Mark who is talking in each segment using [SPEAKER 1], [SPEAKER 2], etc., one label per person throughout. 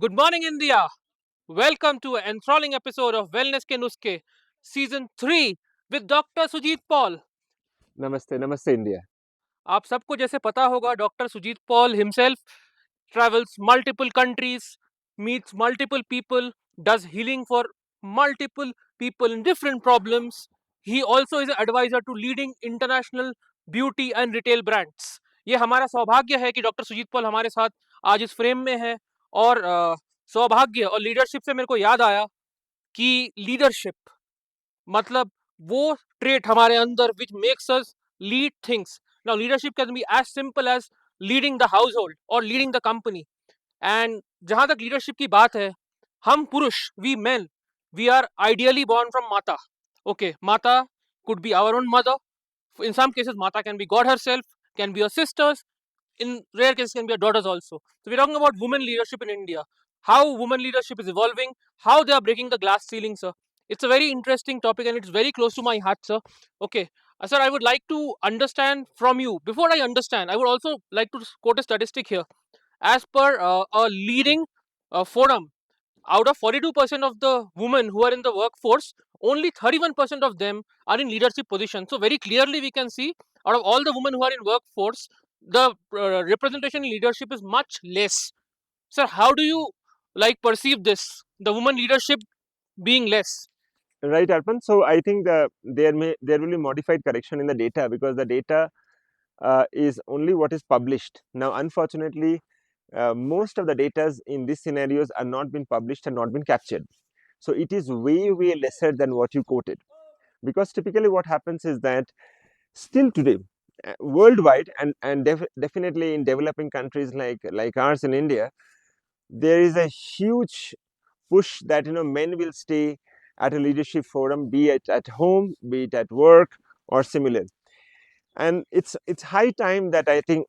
[SPEAKER 1] Good morning, India. Welcome to an enthralling episode of Wellness Ke Nuskhe, Season 3 with Dr. Sujit Paul.
[SPEAKER 2] Namaste, Namaste, India.
[SPEAKER 1] आप सबको जैसे पता होगा doctor Sujit Paul himself travels multiple countries, meets multiple people, does healing for multiple people in different problems. He also is an advisor to leading international beauty and retail brands. ये हमारा सौभाग्य है कि डॉक्टर सुजीत पॉल हमारे साथ आज इस फ्रेम में है और सौभाग्य और लीडरशिप से मेरे को याद आया कि लीडरशिप मतलब वो ट्रेट हमारे अंदर which makes us lead things. Now leadership can be as simple as leading the household और लीडिंग द कंपनी. एंड जहां तक लीडरशिप की बात है, हम पुरुष, we men, we are ideally born from माता. Okay, माता could be our own mother. In some cases mata can be god herself, can be your sisters, in rare cases can be your daughters also. So we're talking about women leadership in India, how women leadership is evolving, how they are breaking the glass ceiling, sir. It's a very interesting topic and it's very close to my heart, sir. Okay, sir, I would like to understand from you. Before I understand, I would also like to quote a statistic here. As per a leading forum, out of 42% of the women who are in the workforce, only 31% of them are in leadership positions. So very clearly we can see, out of all the women who are in workforce, the representation in leadership is much less. Sir, how do you perceive this, the woman leadership being less?
[SPEAKER 2] Right, Arpan. So I think there will be modified correction in the data because the data is only what is published. Now, unfortunately, most of the data in these scenarios are not been published and not been captured. So it is way lesser than what you quoted. Because typically what happens is that still today, worldwide and definitely in developing countries like ours in India, there is a huge push that men will stay at a leadership forum, be it at home, be it at work or similar. And it's high time that I think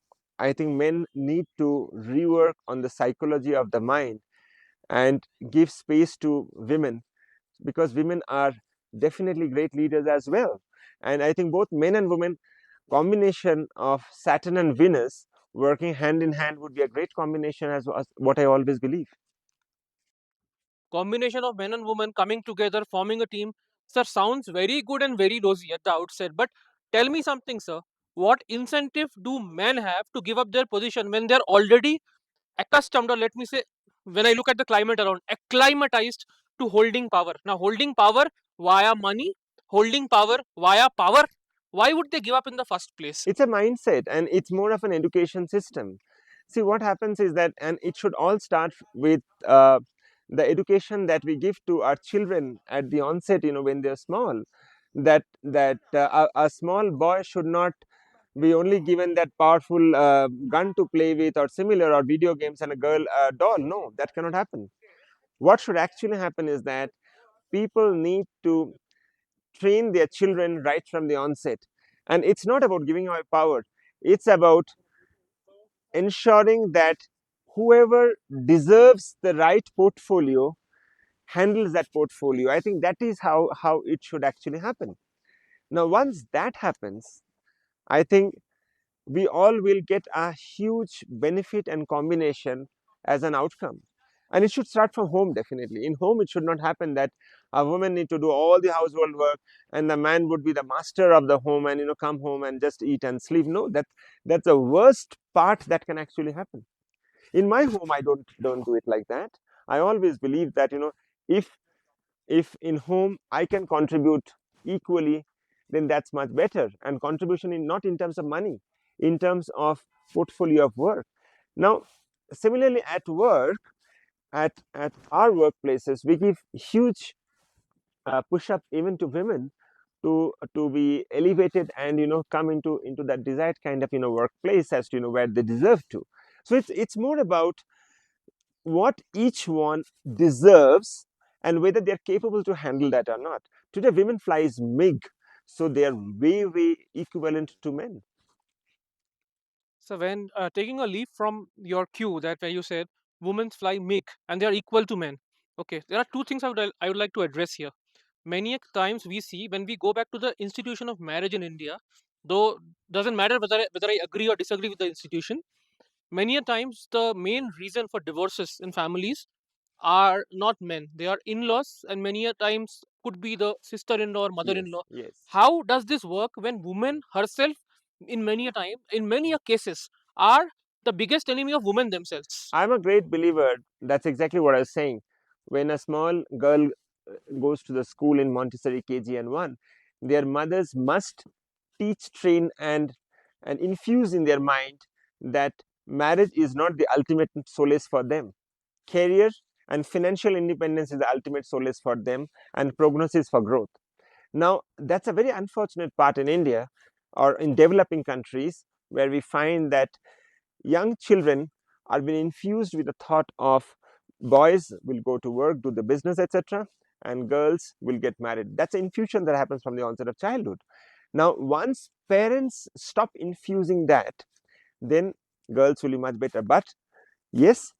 [SPEAKER 2] men need to rework on the psychology of the mind and give space to women, because women are definitely great leaders as well. And I think both men and women, combination of Saturn and Venus working hand in hand would be a great combination, as what I always believe.
[SPEAKER 1] Combination of men and women coming together, forming a team. Sir, sounds very good and very rosy at the outset. But tell me something, sir. What incentive do men have to give up their position when they're already accustomed, or let me say, when I look at the climate around, acclimatized to holding power? Now, holding power via money, holding power via power. Why would they give up in the first place?
[SPEAKER 2] It's a mindset and it's more of an education system. See, what happens is that, and it should all start with the education that we give to our children at the onset, when they're small, that a small boy should not be only given that powerful gun to play with or similar, or video games, and a girl doll. No, that cannot happen. What should actually happen is that people need to train their children right from the onset. And it's not about giving away power, it's about ensuring that whoever deserves the right portfolio handles that portfolio. I think that is how it should actually happen. Now, once that happens, I think we all will get a huge benefit and combination as an outcome. And it should start from home, definitely. In home, it should not happen that a woman need to do all the household work and the man would be the master of the home and come home and just eat and sleep. No, that's the worst part that can actually happen. In my home, I don't do it like that. I always believe that if if in home I can contribute equally, then that's much better. And contribution in not in terms of money, in terms of portfolio of work. Now, similarly at work, at our workplaces, we give huge push up even to women to be elevated and come into that desired kind of workplace as to where they deserve to. So it's more about what each one deserves and whether they're capable to handle that or not. Today, women flies MiG, so they're way equivalent to men.
[SPEAKER 1] So when taking a leap from your cue that where you said women fly MiG and they are equal to men. Okay, there are two things I would like to address here. Many a times we see when we go back to the institution of marriage in India, though doesn't matter whether I agree or disagree with the institution. Many a times the main reason for divorces in families are not men. They are in-laws, and many a times could be the sister-in-law or
[SPEAKER 2] Yes,
[SPEAKER 1] mother-in-law.
[SPEAKER 2] yes.
[SPEAKER 1] How does this work when women herself, in many a time, in many a cases, are the biggest enemy of women themselves?
[SPEAKER 2] I'm a great believer. That's exactly what I was saying. When a small girl goes to the school in Montessori KGN1, their mothers must teach, train, and infuse in their mind that marriage is not the ultimate solace for them. Career and financial independence is the ultimate solace for them, and prognosis for growth. Now, that's a very unfortunate part in India or in developing countries, where we find that young children are being infused with the thought of boys will go to work, do the business, etc., and girls will get married. That's an infusion that happens from the onset of childhood. Now, once parents stop infusing that, then girls will be much better. But yes,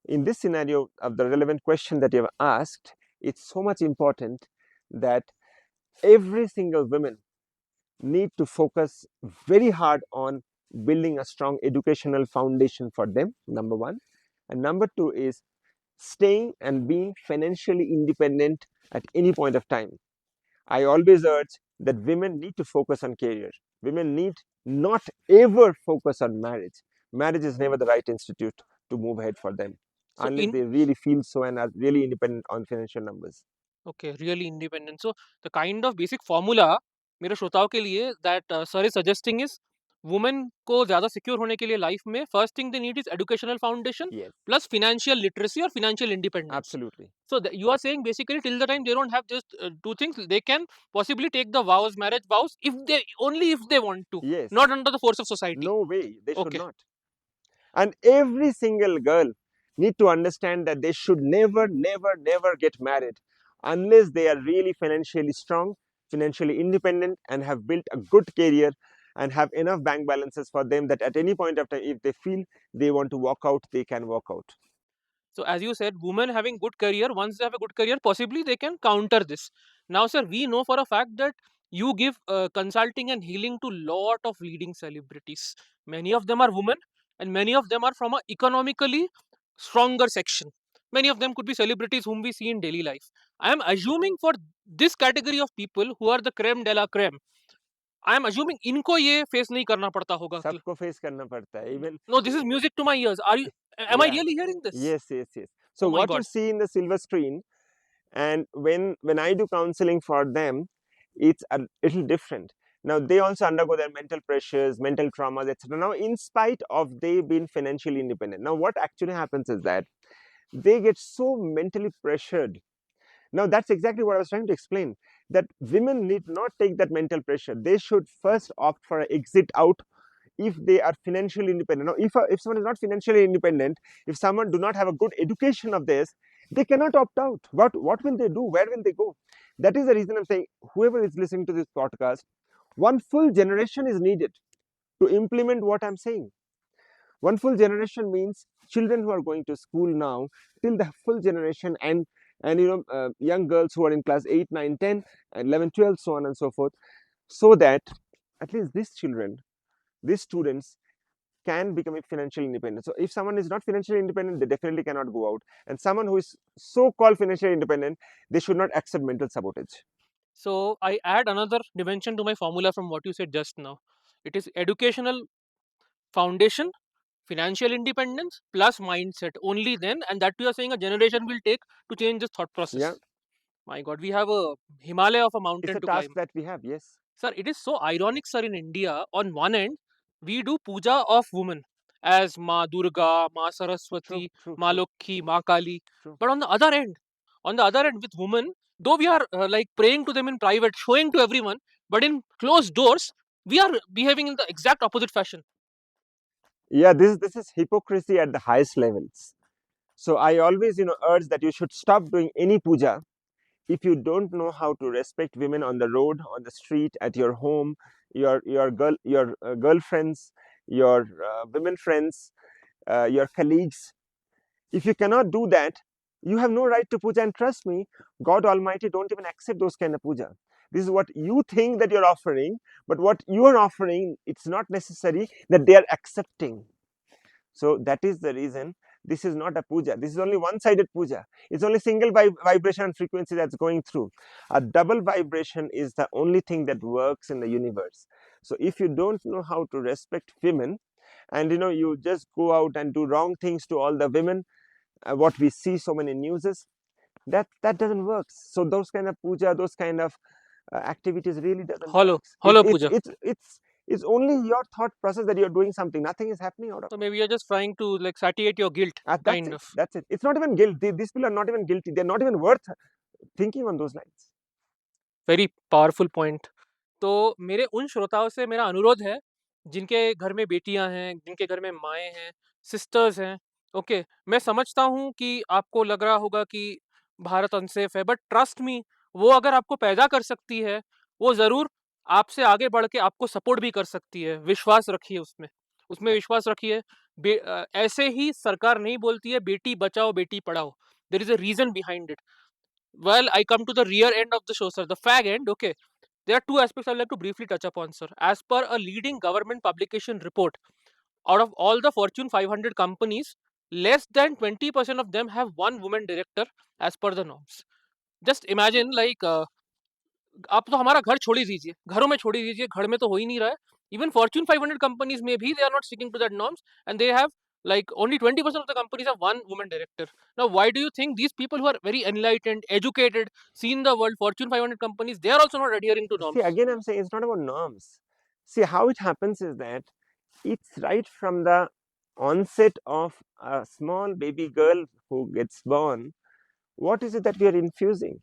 [SPEAKER 2] in this scenario of the relevant question that you have asked, it's so much important that every single woman need to focus very hard on building a strong educational foundation for them, number one. And number two is staying and being financially independent at any point of time. I always urge that women need to focus on career. Women need not ever focus on marriage. Marriage is never the right institute to move ahead for them,
[SPEAKER 1] So
[SPEAKER 2] unless
[SPEAKER 1] in
[SPEAKER 2] they really feel so and are really independent on financial numbers.
[SPEAKER 1] Okay, really independent. So the kind of basic formula मेरे श्रोताओं के लिए that sir is suggesting is women को ज़्यादा secure होने के लिए life में first thing they need is educational foundation
[SPEAKER 2] Yes,
[SPEAKER 1] plus financial literacy or financial independence.
[SPEAKER 2] absolutely.
[SPEAKER 1] So you are saying basically till the time they don't have just two things, they can possibly take the vows, marriage vows, if they only if they want to,
[SPEAKER 2] Yes,
[SPEAKER 1] not under the force of society.
[SPEAKER 2] no way, they should
[SPEAKER 1] Okay.
[SPEAKER 2] not. And every single girl need to understand that they should never get married unless they are really financially strong, financially independent, and have built a good career and have enough bank balances for them that at any point of time, if they feel they want to walk out, they can walk out.
[SPEAKER 1] So as you said, women having good career, once they have a good career, possibly they can counter this. Now, sir, we know for a fact that you give consulting and healing to lot of leading celebrities. Many of them are women, and many of them are from a economically stronger section. Many of them could be celebrities whom we see in daily life. I am assuming for this category of people who are the creme de la creme, I am assuming इनको ये face नहीं करना पड़ता होगा.
[SPEAKER 2] सबको face करना पड़ता है, even
[SPEAKER 1] No, this is music to my ears. Are you? Am I
[SPEAKER 2] yeah,
[SPEAKER 1] really hearing this?
[SPEAKER 2] yes. So
[SPEAKER 1] Oh my
[SPEAKER 2] what you
[SPEAKER 1] God.
[SPEAKER 2] see in the silver screen, and when I do counseling for them, it's a little different. Now they also undergo their mental pressures, mental traumas, etc. Now, in spite of they being financially independent, now what actually happens is that they get so mentally pressured. Now that's exactly what I was trying to explain, that women need not take that mental pressure. They should first opt for an exit out if they are financially independent. Now, if someone is not financially independent, if someone do not have a good education of this, they cannot opt out. What will they do? Where will they go? That is the reason I'm saying, whoever is listening to this podcast, one full generation is needed to implement what I'm saying. One full generation means children who are going to school now, till the full generation, and young girls who are in class 8, 9, 10, 11, 12, so on and so forth, so that at least these children, these students can become financially independent. So if someone is not financially independent, they definitely cannot go out. And someone who is so-called financially independent, they should not accept mental sabotage.
[SPEAKER 1] So I add another dimension to my formula from what you said just now. It is educational foundation, financial independence plus mindset. Only then, and that you are saying a generation will take to change this thought
[SPEAKER 2] Yeah,
[SPEAKER 1] process. My God, we have a Himalaya of a
[SPEAKER 2] it's
[SPEAKER 1] mountain
[SPEAKER 2] a
[SPEAKER 1] to
[SPEAKER 2] task
[SPEAKER 1] climb.
[SPEAKER 2] that we have. Yes,
[SPEAKER 1] Sir, it is so ironic, sir, in India. On one end, we do puja of women as Ma Durga, Ma
[SPEAKER 2] true,
[SPEAKER 1] Saraswati,
[SPEAKER 2] true,
[SPEAKER 1] Ma
[SPEAKER 2] true,
[SPEAKER 1] Lokhi, Ma Kali.
[SPEAKER 2] true.
[SPEAKER 1] But on the other end with women, though we are like praying to them in private, showing to everyone, but in closed doors, we are behaving in the exact opposite fashion.
[SPEAKER 2] Yeah, this is hypocrisy at the highest levels. So I always urge that you should stop doing any puja if you don't know how to respect women on the road, on the street, at your home, your girlfriends, your women friends, your colleagues. If you cannot do that, you have no right to puja. And trust me, God Almighty don't even accept those kind of puja. This is what you think that you're offering, but what you are offering, it's not necessary that they are accepting. So that is the reason This is not a puja. This is only one-sided puja. It's only single vibration frequency that's going through. A double vibration is the only thing that works in the universe. So if you don't know how to respect women, and you just go out and do wrong things to all the women, what we see so many newses, that doesn't work. So those kind of puja, those kind of activities really doesn't
[SPEAKER 1] Hollow,
[SPEAKER 2] work.
[SPEAKER 1] hollow puja.
[SPEAKER 2] It's only your thought process that you're doing something. Nothing is happening out of
[SPEAKER 1] So
[SPEAKER 2] it.
[SPEAKER 1] maybe you're just trying to like satiate your guilt,
[SPEAKER 2] That's
[SPEAKER 1] kind
[SPEAKER 2] it.
[SPEAKER 1] of.
[SPEAKER 2] That's it. It's not even guilt. These people are not even guilty. They're not even worth thinking on those lines.
[SPEAKER 1] Very powerful point. तो मेरे उन श्रोताओं से मेरा अनुरोध है, जिनके घर में बेटियां हैं, जिनके घर में माएँ हैं, सिस्टर्स हैं, ओके, मैं समझता हूँ कि आपको लग रहा होगा कि भारत अनसेफ है, बट ट्रस्ट मी, वो अगर आपको पैदा कर सकती है, वो ज़रूर आपसे आगे बढ़ के आपको सपोर्ट भी कर सकती है। विश्वास रखिए उसमें, उसमें विश्वास रखिए। ऐसे ही सरकार नहीं बोलती है बेटी बचाओ, बेटी पढ़ाओ। There is a reason behind it. Well, I come to the rear end of the show, sir. The fag end, okay. There are two aspects I'd like to briefly touch upon, sir. As per a leading government publication report, out of all the Fortune 500 companies, less than 20% of them have one woman director as per the norms. Just imagine, like, आप तो हमारा घर छोड़ ही दीजिए, घरों में छोड़ ही दीजिए, घर में तो हो ही नहीं रहा है। Even Fortune 500 companies में भी they are not sticking to that norms, and they have like only 20% of the companies have one woman director. Now, why do you think these people who are very enlightened, educated, seen the world, Fortune 500 companies, they are also not adhering to
[SPEAKER 2] See,
[SPEAKER 1] norms?
[SPEAKER 2] again, I'm saying it's not about norms. See, how it happens is that it's right from the onset of a small baby girl who gets born. What is it that we are infusing?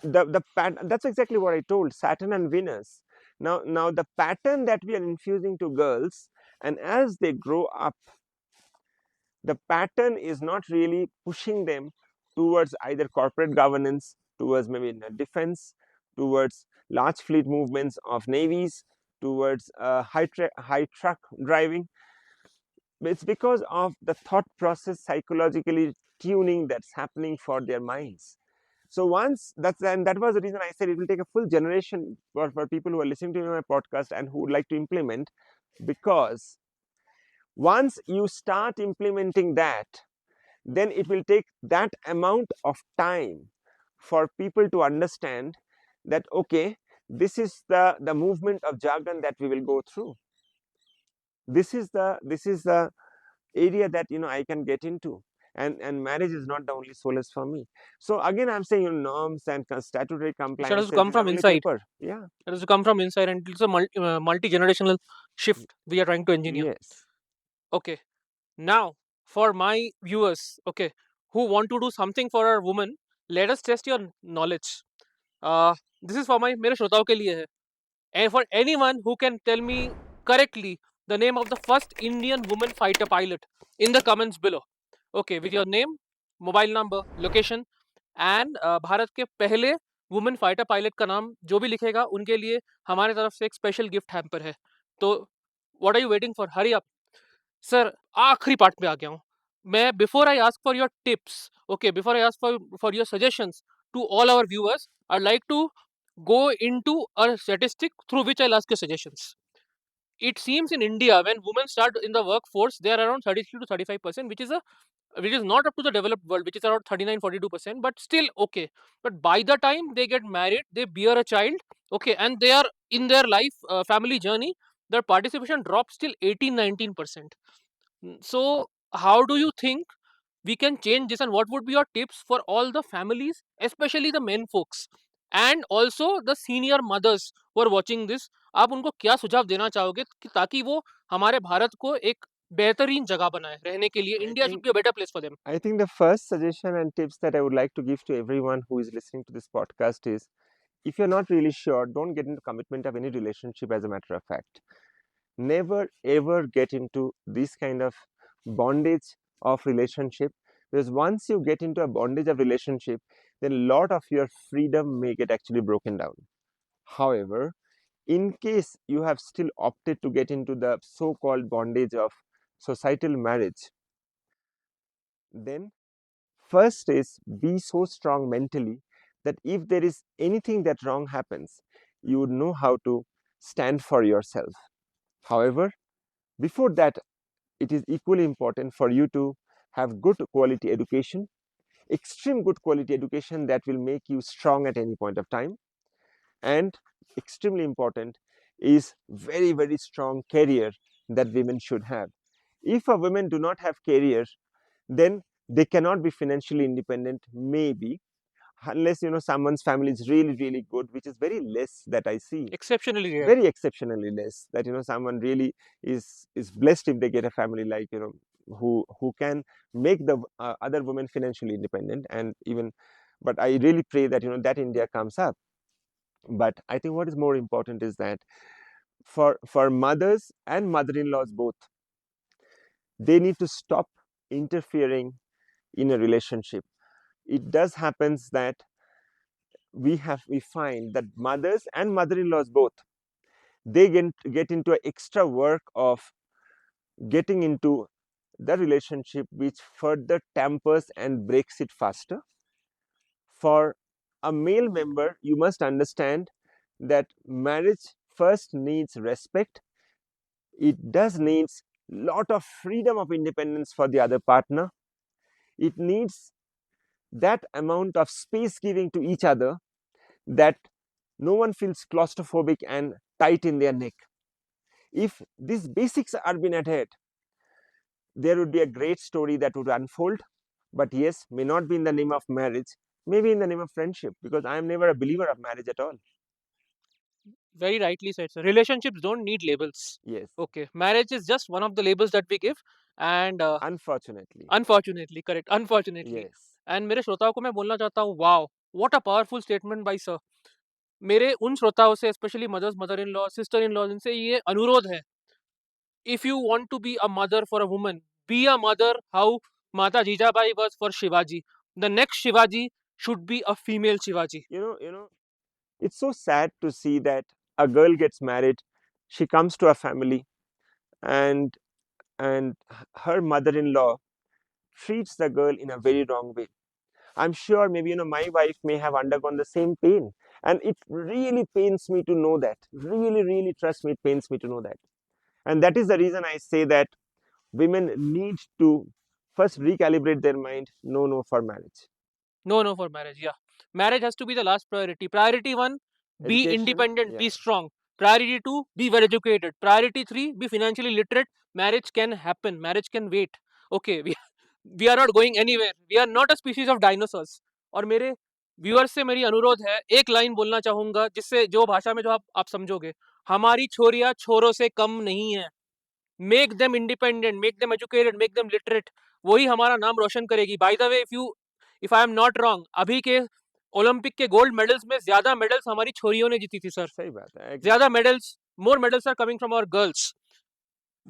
[SPEAKER 2] That's exactly what I told, Saturn and Venus. Now the pattern that we are infusing to girls, and as they grow up, the pattern is not really pushing them towards either corporate governance, towards maybe defense, towards large fleet movements of navies, towards high truck driving. It's because of the thought process psychologically tuning that's happening for their minds. So once that was the reason I said it will take a full generation for people who are listening to my podcast and who would like to implement, because once you start implementing that, then it will take that amount of time for people to understand that, okay, this is the movement of jargon that we will go through. This is the area that I can get into, and marriage is not the only solace for me. So again, I'm saying norms and statutory
[SPEAKER 1] It has to
[SPEAKER 2] compliances,
[SPEAKER 1] come
[SPEAKER 2] these are
[SPEAKER 1] from
[SPEAKER 2] only
[SPEAKER 1] inside.
[SPEAKER 2] paper. Yeah.
[SPEAKER 1] It has to come from inside, and it's a multi-generational shift we are trying to engineer.
[SPEAKER 2] Yes.
[SPEAKER 1] Okay. Now, for my viewers, okay, who want to do something for our woman, let us test your knowledge. This is for my मेरे श्रोताओं के लिए है. And for anyone who can tell me correctly the name of the first Indian woman fighter pilot in the comments below. Okay, with your name, mobile number, location, and Bharat के पहले women fighter pilot का नाम जो भी लिखेगा उनके लिए हमारे तरफ से एक स्पेशल गिफ्ट हैम्पर है. तो what are you waiting for? Hurry up sir. आखिरी पार्ट पे आ गया हूँ मैं. Before I ask for your tips, okay, before I ask for your suggestions to all our viewers, I like to go into a statistic through which I'll ask you suggestions. It seems in India, when women start in the workforce, they are around 33 to 35%, which is not up to the developed world, which is around 39-42%, but still okay. But by the time they get married, they bear a child, okay, and they are in their life family journey, their participation drops till 18-19%. So, how do you think we can change this, and what would be your tips for all the families, especially the men folks, and also the senior mothers who are watching this? आप उनको क्या सुझाव देना चाहोगे कि ताकि वो हमारे भारत को एक बेहतरीन जगह बनाए रहने के लिए?
[SPEAKER 2] I
[SPEAKER 1] India should
[SPEAKER 2] think
[SPEAKER 1] be a better place for them.
[SPEAKER 2] I think the first suggestion and tips that I would like to give to everyone who is listening to this podcast is, if you're not really sure, don't get into commitment of any relationship. As a matter of fact, never ever get into this kind of bondage of relationship, because once you get into a bondage of relationship, then a lot of your freedom may get actually broken down. However, in case you have still opted to get into the so-called bondage of societal marriage, then first is be so strong mentally that if there is anything that wrong happens, you would know how to stand for yourself. However, before that, it is equally important for you to have good quality education, extreme good quality education that will make you strong at any point of time, and extremely important is very, very strong career that women should have. If a women do not have career, then they cannot be financially independent, maybe, unless someone's family is really, really good, which is very less that I see,
[SPEAKER 1] Exceptionally rare.
[SPEAKER 2] very exceptionally less, that someone really is blessed if they get a family like who can make the other women financially independent. And even, but I really pray that that India comes up. But I think what is more important is that for mothers and mother-in-laws both, they need to stop interfering in a relationship. It does happens that we find that mothers and mother-in-laws both, they get into an extra work of getting into the relationship, which further tampers and breaks it faster. For a male member, you must understand that marriage first needs respect. It does needs lot of freedom of independence for the other partner. It needs that amount of space giving to each other, that no one feels claustrophobic and tight in their neck. If these basics are being adhered, there would be a great story that would unfold. But yes, may not be in the name of marriage, maybe in the name of friendship, because I am never a believer of marriage at all.
[SPEAKER 1] Very rightly said, sir. Relationships don't need labels.
[SPEAKER 2] Yes.
[SPEAKER 1] Okay, marriage is just one of the labels that we give, and
[SPEAKER 2] Unfortunately.
[SPEAKER 1] unfortunately, correct, unfortunately.
[SPEAKER 2] Yes.
[SPEAKER 1] And मेरे श्रोताओं को मैं बोलना चाहता हूँ, wow, what a powerful statement by sir. मेरे उन श्रोताओं से, specially mothers, mother in law, sister in law, इनसे ये अनुरोध है, if you want to be a mother for a woman, be a mother how माता Jijabai was for Shivaji. The next Shivaji should be a female Shivaji.
[SPEAKER 2] It's so sad to see that a girl gets married, she comes to a family, and and her mother-in-law treats the girl in a very wrong way. I'm sure maybe my wife may have undergone the same pain, and it really pains me to know that. Really, really, trust me, it pains me to know that. And that is the reason I say that women need to first recalibrate their mind. No, no for marriage.
[SPEAKER 1] No, no for marriage. Yeah. Marriage has to be the last priority. Priority 1, be
[SPEAKER 2] Education,
[SPEAKER 1] independent,
[SPEAKER 2] yeah.
[SPEAKER 1] be strong. Priority 2, be well educated. Priority 3, be financially literate. Marriage can happen. Marriage can wait. Okay, we are not going anywhere. We are not a species of dinosaurs. और मेरे viewers से मेरी अनुरोध है, एक line बोलना चाहूंगा जिससे जो भाषा में जो आप समझोगे. हमारी छोरियां छोरों से कम नहीं है. Make them independent, make them educated, make them literate. वही हमारा नाम रोशन करेगी. By the way, if I am not wrong, अभी के ओलंपिक के गोल्ड मेडल्स में ज्यादा मेडल्स हमारी छोरियों ने जीती थी सर.
[SPEAKER 2] सही बात है,
[SPEAKER 1] ज्यादा medals, more medals are coming from our girls.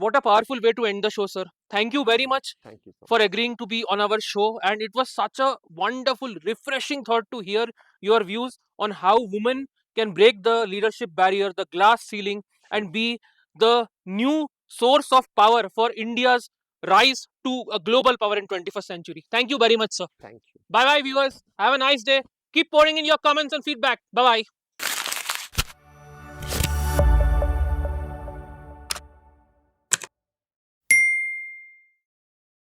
[SPEAKER 1] What a powerful way to end the show, sir. Thank you very much
[SPEAKER 2] Thank you so
[SPEAKER 1] for
[SPEAKER 2] much.
[SPEAKER 1] agreeing to be on our show. And it was such a wonderful, refreshing thought to hear your views on how women can break the leadership barrier, the glass ceiling,
[SPEAKER 2] True.
[SPEAKER 1] and be the new source of power for India's rise to a global power in 21st century. Thank you very much, sir.
[SPEAKER 2] Thank you.
[SPEAKER 1] Bye bye, viewers. Have a nice day. Keep pouring in your comments and feedback. Bye bye.